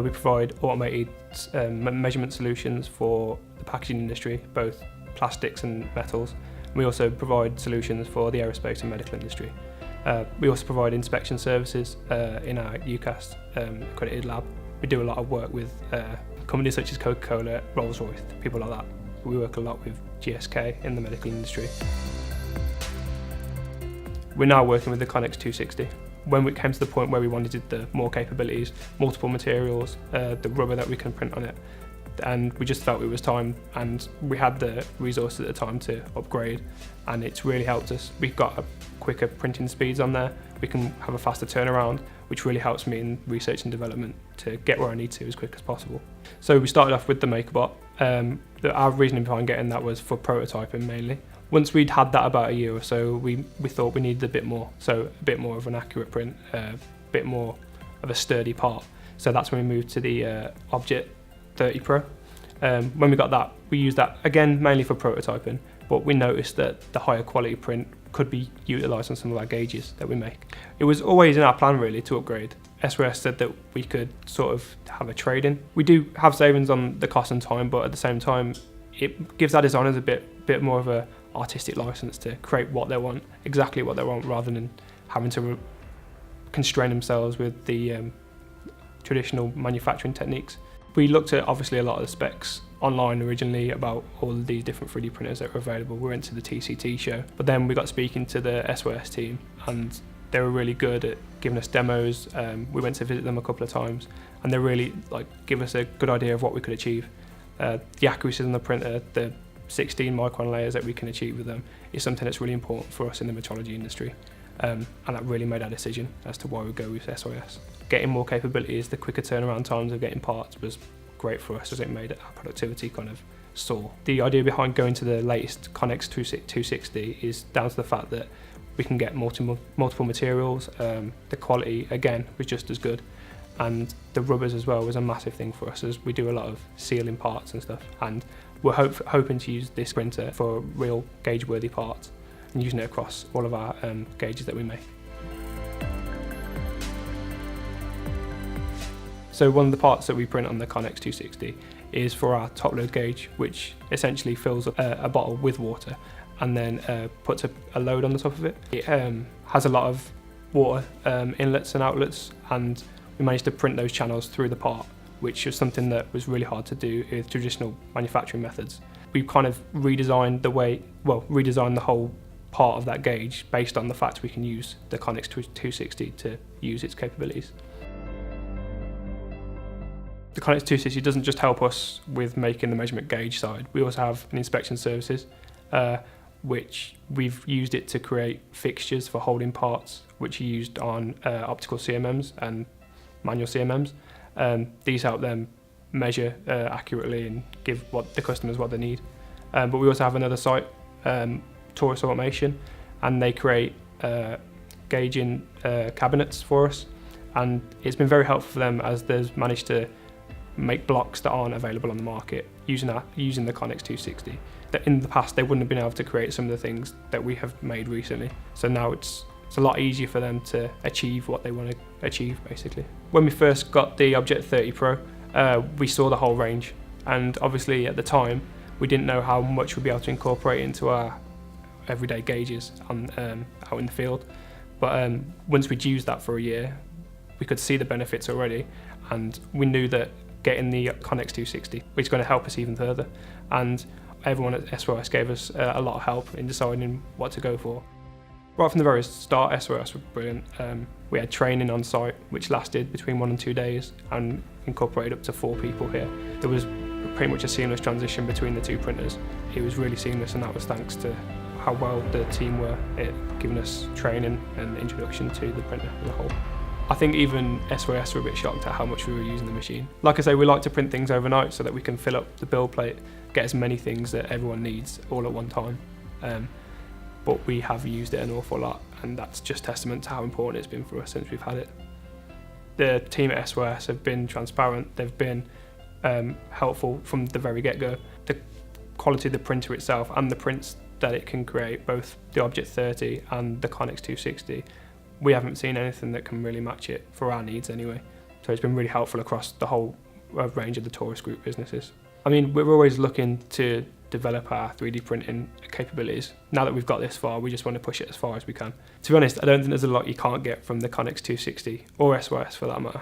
We provide automated measurement solutions for the packaging industry, both plastics and metals. We also provide solutions for the aerospace and medical industry. We also provide inspection services in our UCAS accredited lab. We do a lot of work with companies such as Coca-Cola, Rolls-Royce, people like that. We work a lot with GSK in the medical industry. We're now working with the Connex 260. When we came to the point where we wanted the more capabilities, multiple materials, the rubber that we can print on it, and we just felt it was time, and we had the resources at the time to upgrade, and it's really helped us. We've got a quicker printing speeds on there, we can have a faster turnaround, which really helps me in research and development to get where I need to as quick as possible. So we started off with the MakerBot. Our reasoning behind getting that was for prototyping mainly. Once we'd had that about a year or so, we thought we needed a bit more, so a bit more of an accurate print, a bit more of a sturdy part. So that's when we moved to the Objet 30 Pro. When we got that, we used that again mainly for prototyping, but we noticed that the higher quality print could be utilised on some of our gauges that we make. It was always in our plan really to upgrade. SYS said that we could sort of have a trade-in. We do have savings on the cost and time, but at the same time, it gives our designers a bit more of a artistic license to create what they want, exactly what they want, rather than having to constrain themselves with the traditional manufacturing techniques. We looked at obviously a lot of the specs online originally about all of these different 3D printers that were available. We went to the TCT show, but then we got speaking to the SYS team, and they were really good at giving us demos. We went to visit them a couple of times, and they really give us a good idea of what we could achieve. The accuracy on the printer, the 16 micron layers that we can achieve with them is something that's really important for us in the metrology industry, and that really made our decision as to why we go with SYS. Getting more capabilities, the quicker turnaround times of getting parts was great for us as it made our productivity kind of soar. The idea behind going to the latest Connex 260 is down to the fact that we can get multiple materials. The quality again was just as good, and the rubbers as well was a massive thing for us as we do a lot of sealing parts and stuff, and we're hoping to use this printer for real gauge worthy parts and using it across all of our gauges that we make. So one of the parts that we print on the Connex 260 is for our top load gauge, which essentially fills up a bottle with water and then puts a load on the top of it. It has a lot of water inlets and outlets, and we managed to print those channels through the part, which was something that was really hard to do with traditional manufacturing methods. We kind of redesigned the whole part of that gauge based on the fact we can use the Connex 260 to use its capabilities. The Connex 260 doesn't just help us with making the measurement gauge side. We also have an inspection services, which we've used it to create fixtures for holding parts, which are used on optical CMMs and manual CMMs. These help them measure accurately and give the customers what they need. But we also have another site, Torus Automation, and they create gauging cabinets for us. And it's been very helpful for them as they've managed to make blocks that aren't available on the market using the Connex 260. That in the past they wouldn't have been able to create some of the things that we have made recently. So now it's a lot easier for them to achieve what they want to achieve, basically. When we first got the Objet 30 Pro, we saw the whole range, and obviously at the time we didn't know how much we'd be able to incorporate into our everyday gauges out in the field. But once we'd used that for a year, we could see the benefits already, and we knew that getting the Connex 260 was going to help us even further. And everyone at SYS gave us a lot of help in deciding what to go for. Right from the very start, SYS were brilliant. We had training on site, which lasted between 1 and 2 days, and incorporated up to 4 people here. There was pretty much a seamless transition between the 2 printers. It was really seamless, and that was thanks to how well the team were at giving us training and introduction to the printer as a whole. I think even SYS were a bit shocked at how much we were using the machine. Like I say, we like to print things overnight so that we can fill up the build plate, get as many things that everyone needs all at one time. But we have used it an awful lot, and that's just testament to how important it's been for us since we've had it. The team at SYS have been transparent, they've been helpful from the very get-go. The quality of the printer itself and the prints that it can create, both the Objet 30 and the Connex 260, we haven't seen anything that can really match it for our needs anyway. So it's been really helpful across the whole range of the Torus Group businesses. I mean, we're always looking to develop our 3D printing capabilities. Now that we've got this far, we just want to push it as far as we can. To be honest, I don't think there's a lot you can't get from the Connex 260 or SYS for that matter.